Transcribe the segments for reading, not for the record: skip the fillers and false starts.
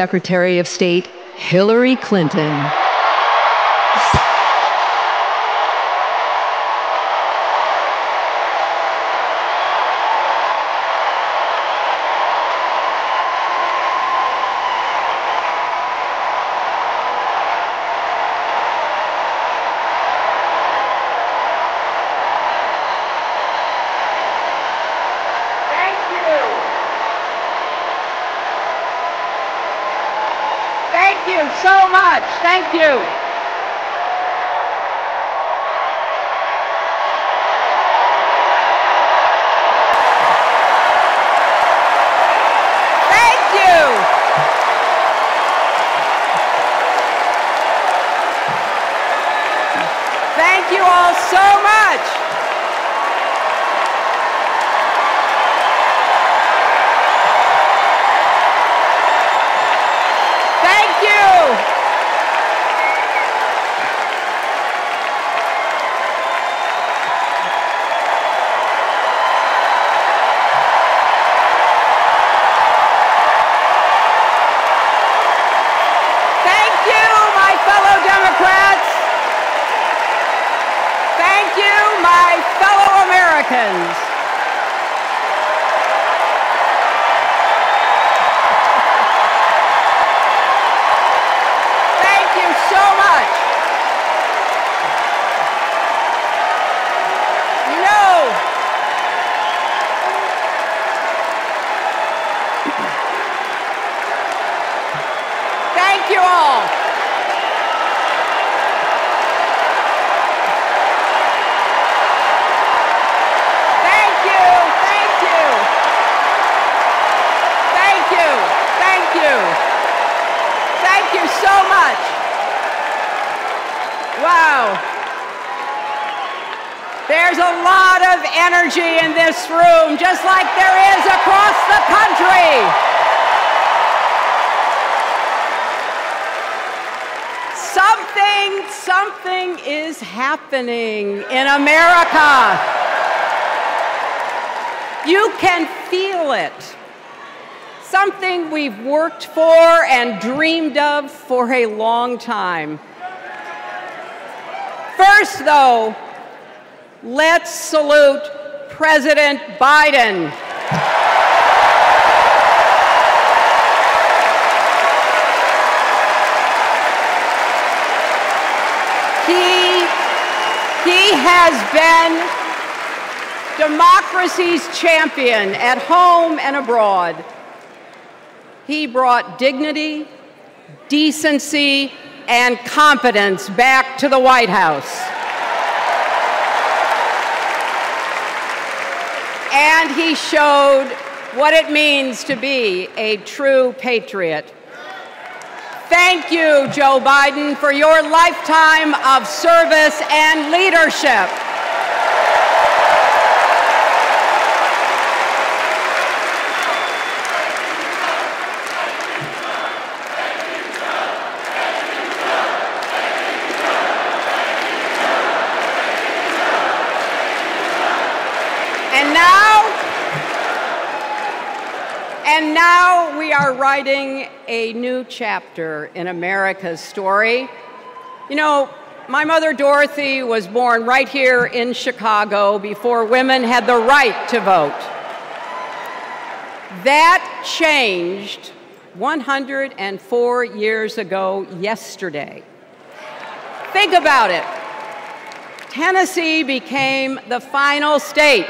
Secretary of State Hillary Clinton. Thank you so much. Thank you. Thank you. Thank you all so much. Thank you. Thank you, my fellow Democrats. Thank you, my fellow Americans. Thank you so much. You know, thank you all. Thank you, thank you. Thank you, thank you. Thank you so much. Wow. There's a lot of energy in this room, just like there is across the country. Something is happening in America. You can feel it. Something we've worked for and dreamed of for a long time. First, though, let's salute President Biden. He has been democracy's champion at home and abroad. He brought dignity, decency, and competence back to the White House. And he showed what it means to be a true patriot. Thank you, Joe Biden, for your lifetime of service and leadership. And now we are writing a new chapter in America's story. You know, my mother Dorothy was born right here in Chicago before women had the right to vote. That changed 104 years ago yesterday. Think about it. Tennessee became the final state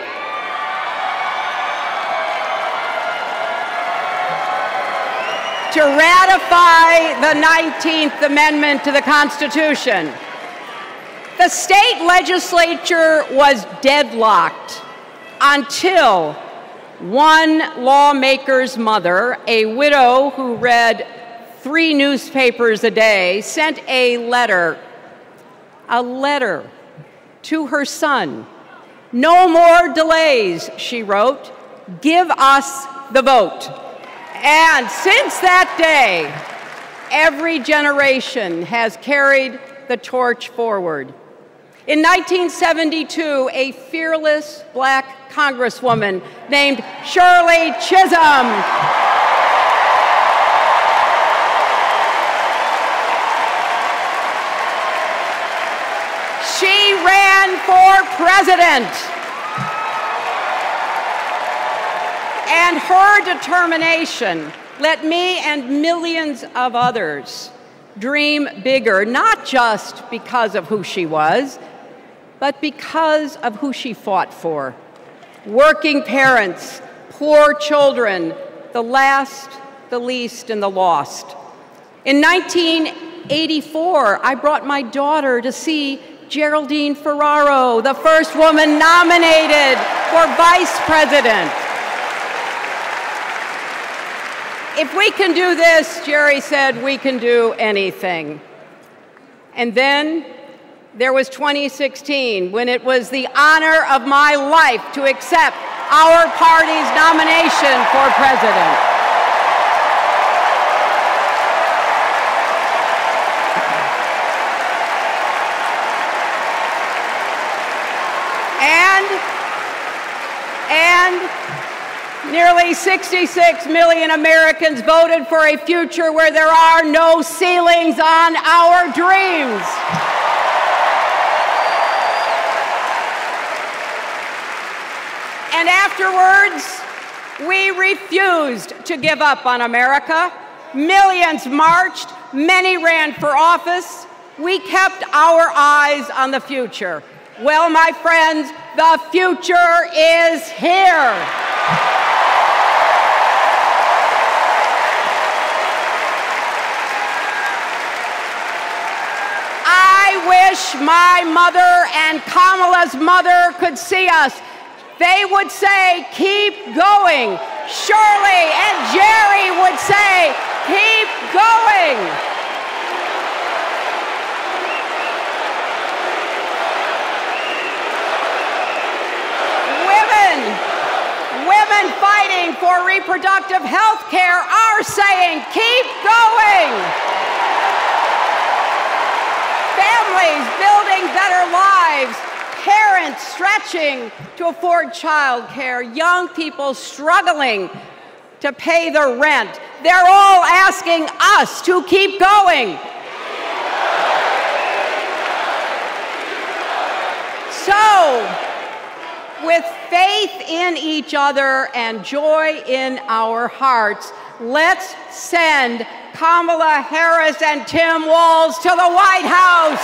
to ratify the 19th Amendment to the Constitution. The state legislature was deadlocked until one lawmaker's mother, a widow who read 3 newspapers a day, sent a letter to her son. "No more delays," she wrote. "Give us the vote." And since that day, every generation has carried the torch forward. In 1972, a fearless black congresswoman named Shirley Chisholm for president. And her determination let me and millions of others dream bigger, not just because of who she was, but because of who she fought for. Working parents, poor children, the last, the least, and the lost. In 1984, I brought my daughter to see Geraldine Ferraro, the first woman nominated for vice president. If we can do this, Jerry said, we can do anything. And then there was 2016, when it was the honor of my life to accept our party's nomination for president. And nearly 66 million Americans voted for a future where there are no ceilings on our dreams. And afterwards, we refused to give up on America. Millions marched, many ran for office. We kept our eyes on the future. Well, my friends, the future is here. I wish my mother and Kamala's mother could see us. They would say, keep going. Shirley and Jerry would say, keep going. Women fighting for reproductive health care are saying, keep going. Families building better lives, parents stretching to afford child care, young people struggling to pay the rent. They're all asking us to keep going. So, with faith in each other and joy in our hearts, let's send Kamala Harris and Tim Walz to the White House.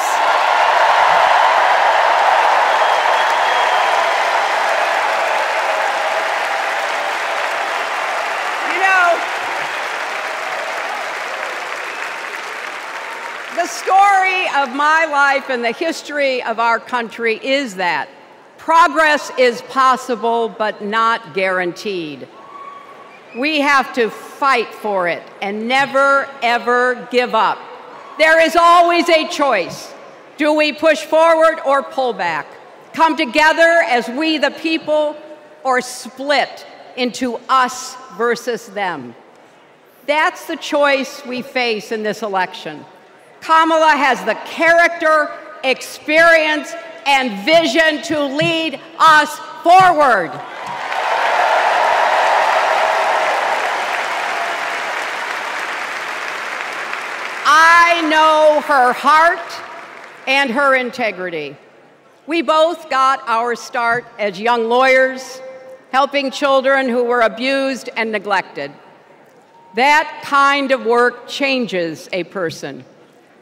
You know, the story of my life and the history of our country is that progress is possible, but not guaranteed. We have to fight for it and never, ever give up. There is always a choice. Do we push forward or pull back? Come together as we the people, or split into us versus them? That's the choice we face in this election. Kamala has the character, experience, and vision to lead us forward. I know her heart and her integrity. We both got our start as young lawyers, helping children who were abused and neglected. That kind of work changes a person.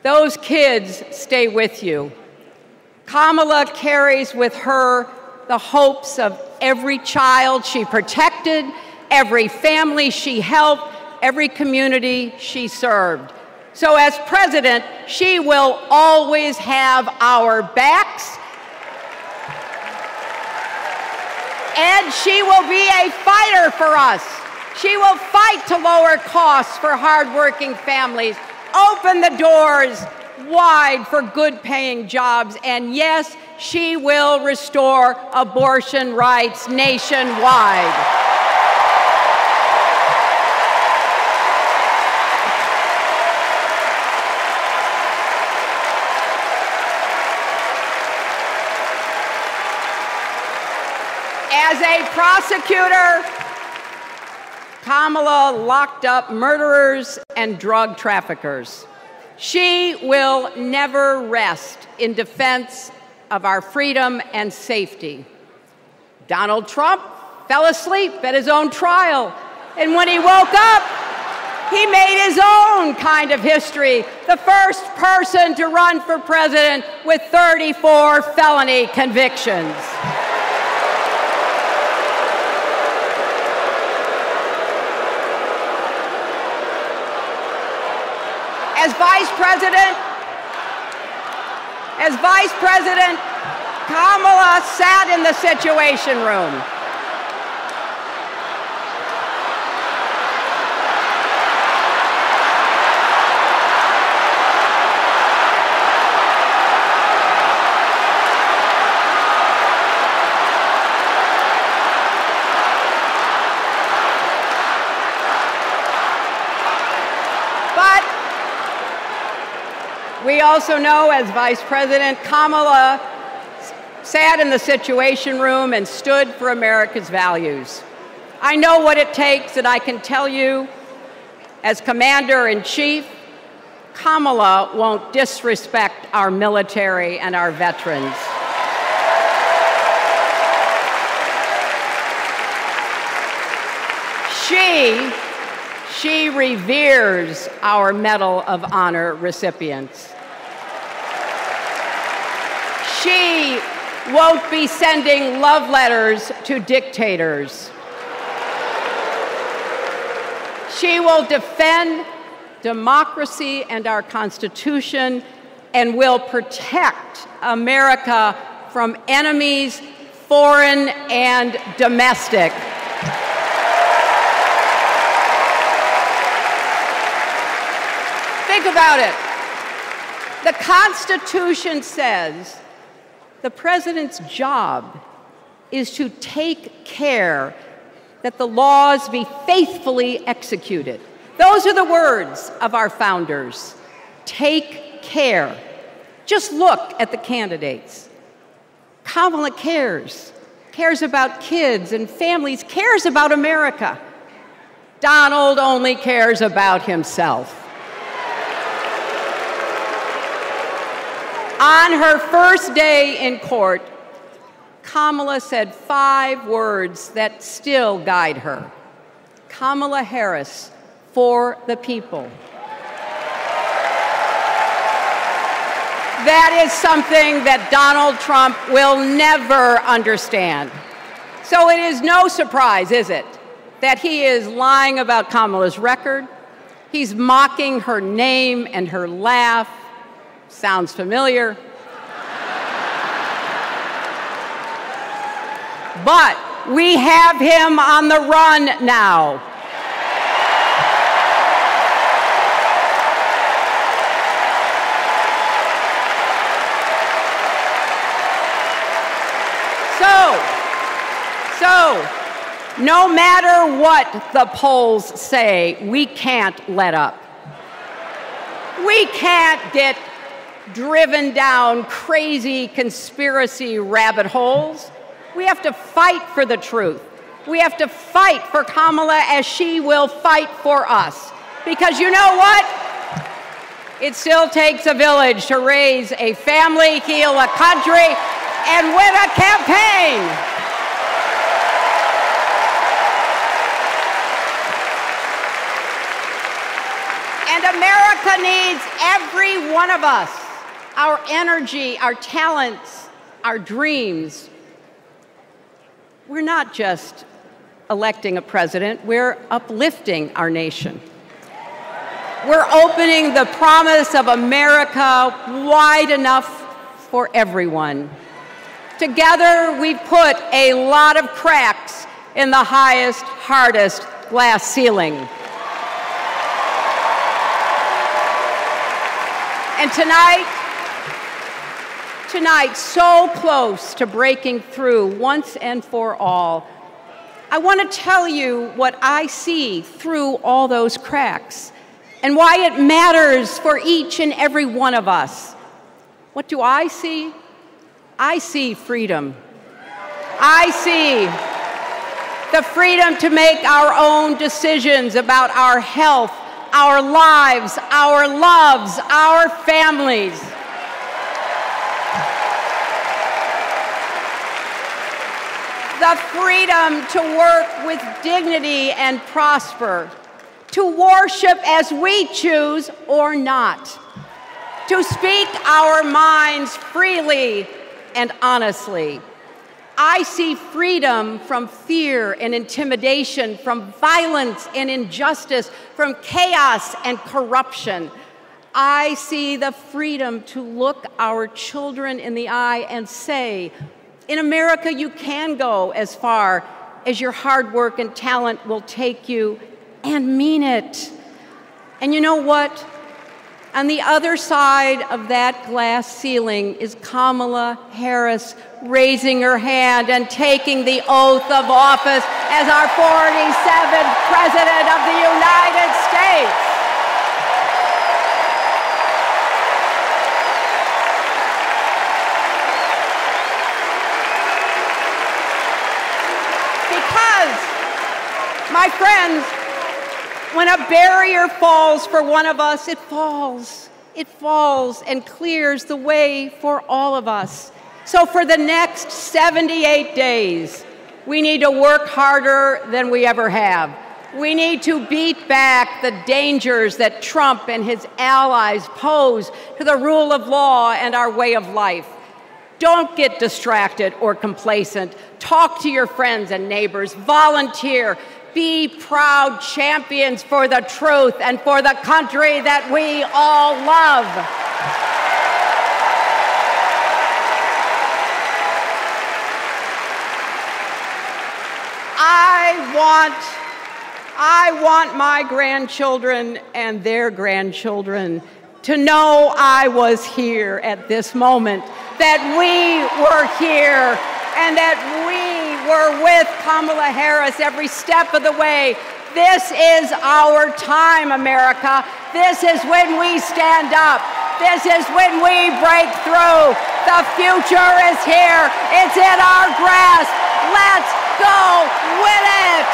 Those kids stay with you. Kamala carries with her the hopes of every child she protected, every family she helped, every community she served. So as president, she will always have our backs, and she will be a fighter for us. She will fight to lower costs for hardworking families, open the doors wide for good-paying jobs, and yes, she will restore abortion rights nationwide. As a prosecutor, Kamala locked up murderers and drug traffickers. She will never rest in defense of our freedom and safety. Donald Trump fell asleep at his own trial, and when he woke up, he made his own kind of history, the first person to run for president with 34 felony convictions. As Vice President, Kamala sat in the Situation Room. We also know, as Vice President, Kamala sat in the Situation Room and stood for America's values. I know what it takes, and I can tell you, as Commander-in-Chief, Kamala won't disrespect our military and our veterans. She reveres our Medal of Honor recipients. She won't be sending love letters to dictators. She will defend democracy and our Constitution and will protect America from enemies, foreign and domestic. Think about it. The Constitution says the president's job is to take care that the laws be faithfully executed. Those are the words of our founders. Take care. Just look at the candidates. Kamala cares about kids and families, cares about America. Donald only cares about himself. On her first day in court, Kamala said 5 words that still guide her. Kamala Harris, for the people. That is something that Donald Trump will never understand. So it is no surprise, is it, that he is lying about Kamala's record. He's mocking her name and her laugh. Sounds familiar. But we have him on the run now. So, no matter what the polls say, we can't let up. We can't get driven down crazy conspiracy rabbit holes. We have to fight for the truth. We have to fight for Kamala as she will fight for us. Because you know what? It still takes a village to raise a family, heal a country, and win a campaign. And America needs every one of us, our energy, our talents, our dreams. We're not just electing a president, we're uplifting our nation. We're opening the promise of America wide enough for everyone. Together, we've put a lot of cracks in the highest, hardest glass ceiling. And tonight, so close to breaking through once and for all, I want to tell you what I see through all those cracks and why it matters for each and every one of us. What do I see? I see freedom. I see the freedom to make our own decisions about our health, our lives, our loves, our families. the freedom to work with dignity and prosper, to worship as we choose or not, to speak our minds freely and honestly. I see freedom from fear and intimidation, from violence and injustice, from chaos and corruption. I see the freedom to look our children in the eye and say, in America, you can go as far as your hard work and talent will take you, and mean it. And you know what? On the other side of that glass ceiling is Kamala Harris raising her hand and taking the oath of office as our 47th President of the United States. Because, my friends, when a barrier falls for one of us, it falls. It falls and clears the way for all of us. So for the next 78 days, we need to work harder than we ever have. We need to beat back the dangers that Trump and his allies pose to the rule of law and our way of life. Don't get distracted or complacent. Talk to your friends and neighbors. Volunteer. Be proud champions for the truth and for the country that we all love. I want my grandchildren and their grandchildren to know I was here at this moment, that we were here, and that we were with Kamala Harris every step of the way. This is our time, America. This is when we stand up. This is when we break through. The future is here. It's in our grasp. Let's go win it.